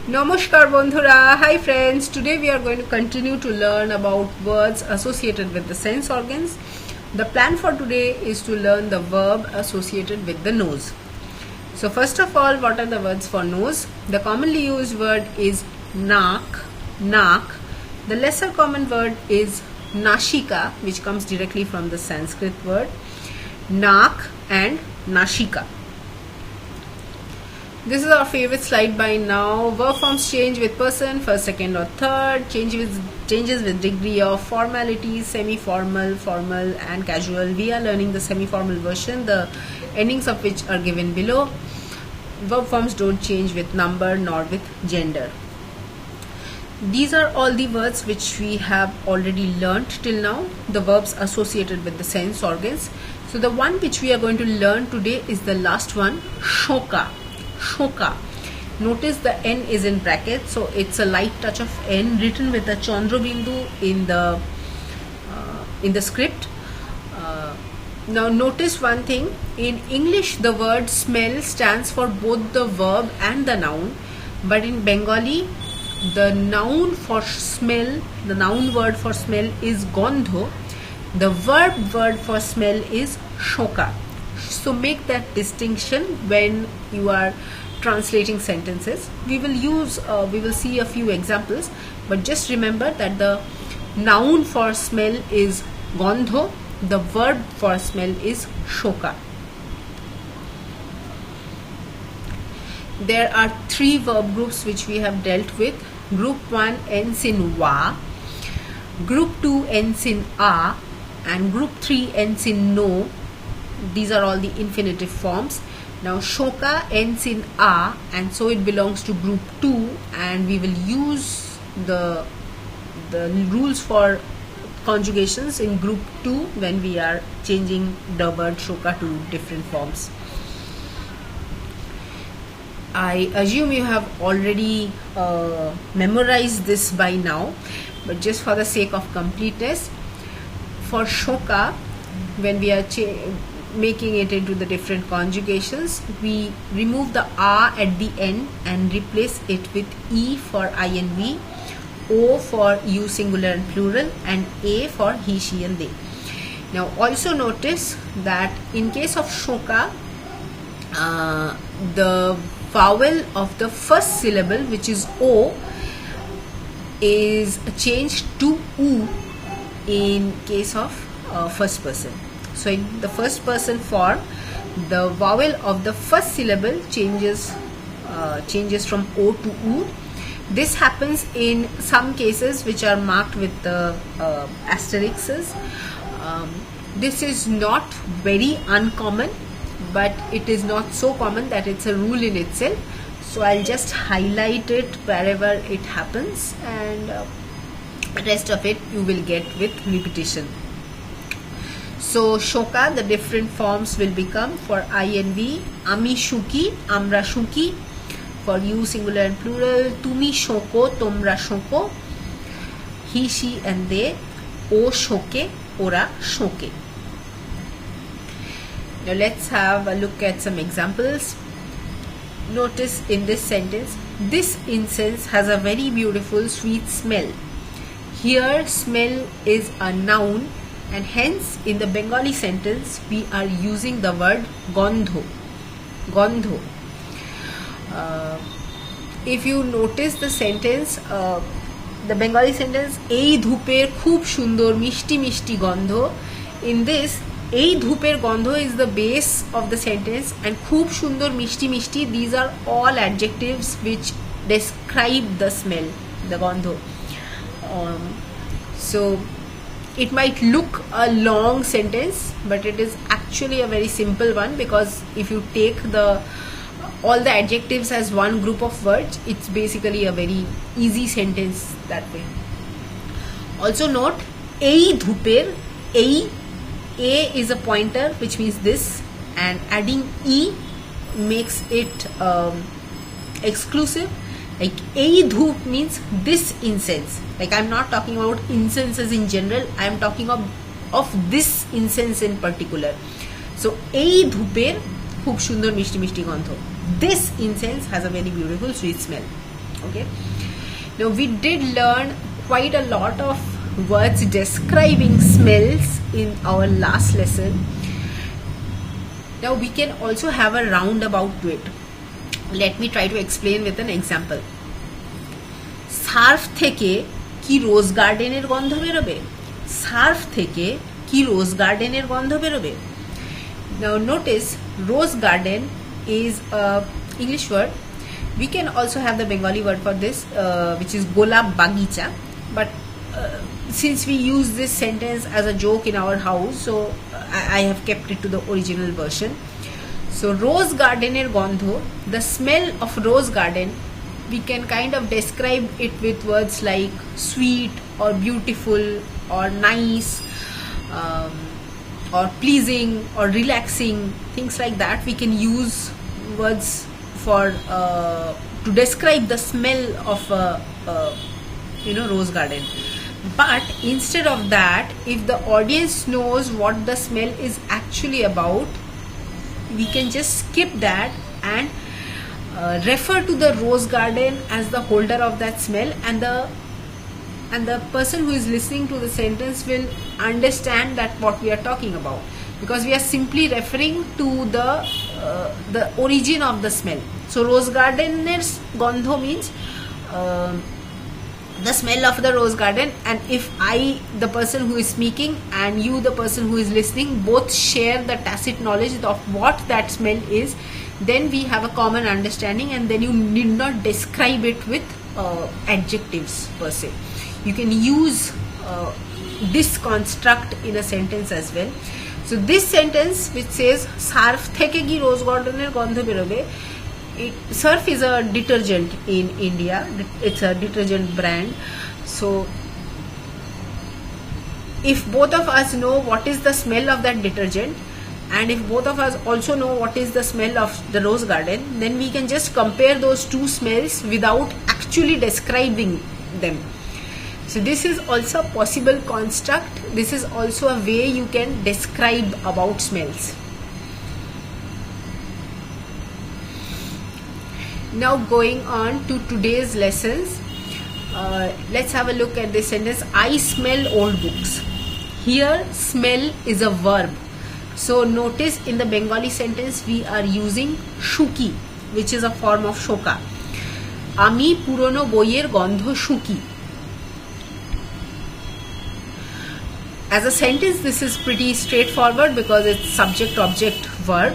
Namaskar Bondhura. Hi friends. Today we are going to continue to learn about words associated with the sense organs. The plan for today is to learn the verb associated with the nose. So first of all, what are the words for nose? The commonly used word is naak. The lesser common word is nashika, which comes directly from the Sanskrit word naak and nashika. This is our favorite slide by now. Verb forms change with person, first, second or third. Changes with degree of formality, semi-formal, formal and casual. We are learning the semi-formal version, the endings of which are given below. Verb forms don't change with number nor with gender. These are all the words which we have already learnt till now, the verbs associated with the sense organs. So the one which we are going to learn today is the last one, shoka. Notice the N is in brackets, so it's a light touch of N written with a Chandra Bindu in the script. Now notice one thing, in English the word smell stands for both the verb and the noun, but in Bengali the noun for smell, the noun word for smell is Gandho, the verb word for smell is shoka. So make that distinction when you are translating sentences. We will see a few examples, but just remember that the noun for smell is Gandho, the verb for smell is shoka. There are three verb groups which we have dealt with. Group 1 ends in wa, group 2 ends in a, and group 3 ends in no. These are all the infinitive forms. Now shoka ends in a, and so it belongs to group 2, and we will use the rules for conjugations in group 2 when we are changing the word shoka to different forms. I assume you have already memorized this by now, but just for the sake of completeness, for shoka, when we are making it into the different conjugations, we remove the a at the end and replace it with e for I and we, o for you singular and plural, and a for he, she and they. Now also notice that in case of shoka, the vowel of the first syllable, which is o, is changed to u in case of first person. So in the first person form, the vowel of the first syllable changes from O to U. This happens in some cases which are marked with the asterisks. This is not very uncommon, but it is not so common that it's a rule in itself. So I'll just highlight it wherever it happens, and rest of it you will get with repetition. So shoka, the different forms will become for I and we, ami shuki, amra shuki, for you singular and plural, tumi shoko, tomra shoko, he, she and they, o shoke, ora shoke. Now let's have a look at some examples. Notice in this sentence, this incense has a very beautiful sweet smell. Here smell is a noun, and hence in the Bengali sentence we are using the word Gandho. If you notice the sentence, the Bengali sentence, ei dhuper khub sundor mishti mishti gandho, in this ei dhuper gandho is the base of the sentence, and khub sundor mishti mishti, these are all adjectives which describe the smell, the gandho. So it might look a long sentence, but it is actually a very simple one, because if you take all the adjectives as one group of words, it's basically a very easy sentence that way. Also note, ei dhuper, a is a pointer, which means this, and adding e makes it exclusive. Like ei dhup means this incense. Like I'm not talking about incenses in general, I am talking of this incense in particular. So ei dhuper khub sundor mishti mishti gandho. This incense has a very beautiful sweet smell. Okay. Now we did learn quite a lot of words describing smells in our last lesson. Now we can also have a roundabout to it. Let me try to explain with an example. Surf থেকে কি রোজ গার্ডেনের গন্ধ বেরোবে? Surf থেকে কি রোজ গার্ডেনের গন্ধ বেরোবে? Now notice rose garden is a English word. We can also have the Bengali word for this, which is golab bagicha, but since we use this sentence as a joke in our house, so I have kept it to the original version. So rose gardener gandho, the smell of rose garden, we can kind of describe it with words like sweet or beautiful or nice, or pleasing or relaxing, things like that. We can use words for to describe the smell of a rose garden. But instead of that, if the audience knows what the smell is actually about, we can just skip that and refer to the rose garden as the holder of that smell, and the person who is listening to the sentence will understand that what we are talking about, because we are simply referring to the origin of the smell. So rose gardener's gandho means the smell of the rose garden, and if I, the person who is speaking, and you, the person who is listening, both share the tacit knowledge of what that smell is, then we have a common understanding, and then you need not describe it with adjectives per se. You can use this construct in a sentence as well. So this sentence which says Surf থেকে কি রোজ গার্ডেনের গন্ধ বেরোবে, Surf is a detergent in India. It's a detergent brand. So if both of us know what is the smell of that detergent, and if both of us also know what is the smell of the rose garden, then we can just compare those two smells without actually describing them. So this is also a possible construct. This is also a way you can describe about smells. Now going on to today's lessons, let's have a look at this sentence. I smell old books. Here smell is a verb. So notice in the Bengali sentence we are using shuki, which is a form of shoka. Ami purono boiyer gandho shuki. As a sentence, this is pretty straightforward because it's subject object verb.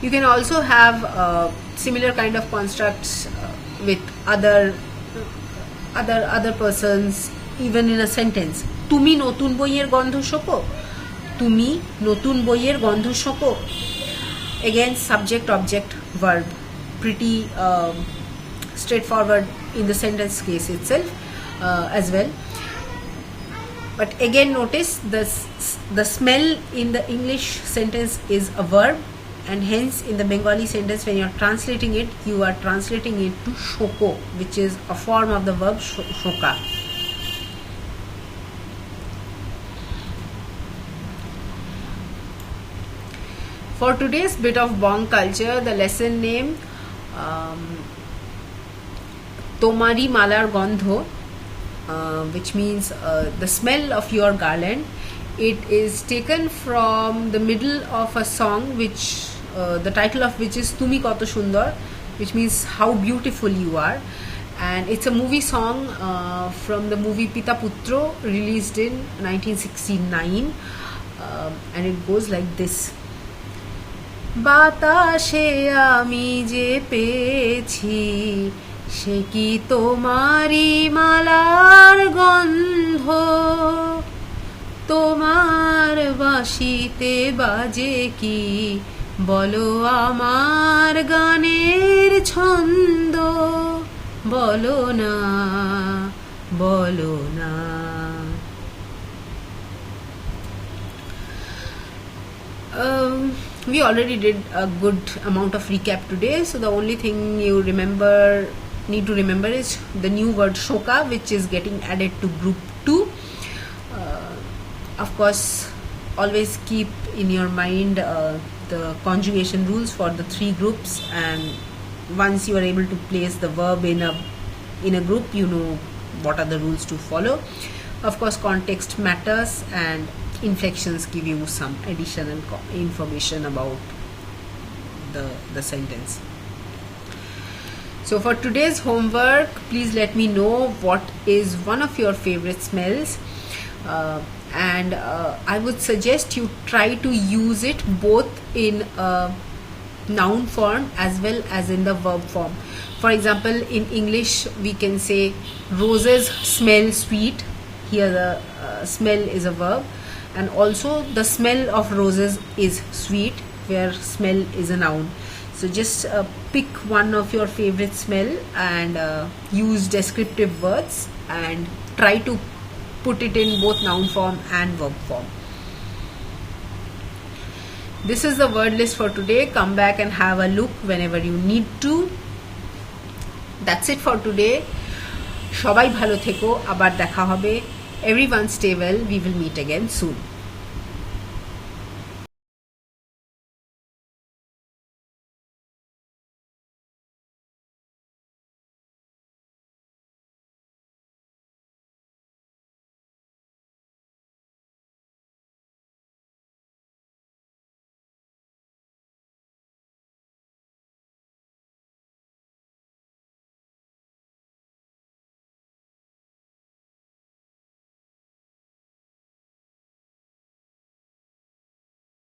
You can also have similar kind of constructs with other persons, even in a sentence. Tumi notun boiyer gandho shoko. Tumi notun boiyer gandho shoko. Again, subject object verb, pretty straightforward in the sentence case itself as well. But again, notice the smell in the English sentence is a verb, and hence in the Bengali sentence when you are translating it, you are translating it to shoko, which is a form of the verb shoka. For today's bit of Bong Culture, the lesson name Tomari Malar Gandho, which means the smell of your garland. It is taken from the middle of a song which the title of which is Tumi Koto Sundar, which means how beautiful you are, and it's a movie song from the movie Pita Putro, released in 1969, and it goes like this. বাতাসে আমি যে পেয়েছি সে কি তোমারি মালার গন্ধ, তোমার বাঁশিতে বাজে কি বলো আমার গানের ছন্দ, বলো না বলো না। We already did a good amount of recap today, so the only thing you need to remember is the new word shoka, which is getting added to group 2. Of course, always keep in your mind the conjugation rules for the 3 groups, and once you are able to place the verb in a group, you know what are the rules to follow. Of course, context matters, and inflections give you some additional information about the sentence. So for today's homework, please let me know what is one of your favorite smells, and I would suggest you try to use it both in noun form as well as in the verb form. For example, in English we can say roses smell sweet. Here the smell is a verb, and also the smell of roses is sweet, where smell is a noun. So just pick one of your favorite smell and use descriptive words and try to put it in both noun form and verb form. This is the word list for today. Come back and have a look whenever you need to. That's it for today. সবাই ভালো থেকো, আবার দেখা হবে. Everyone stay well. We will meet again soon.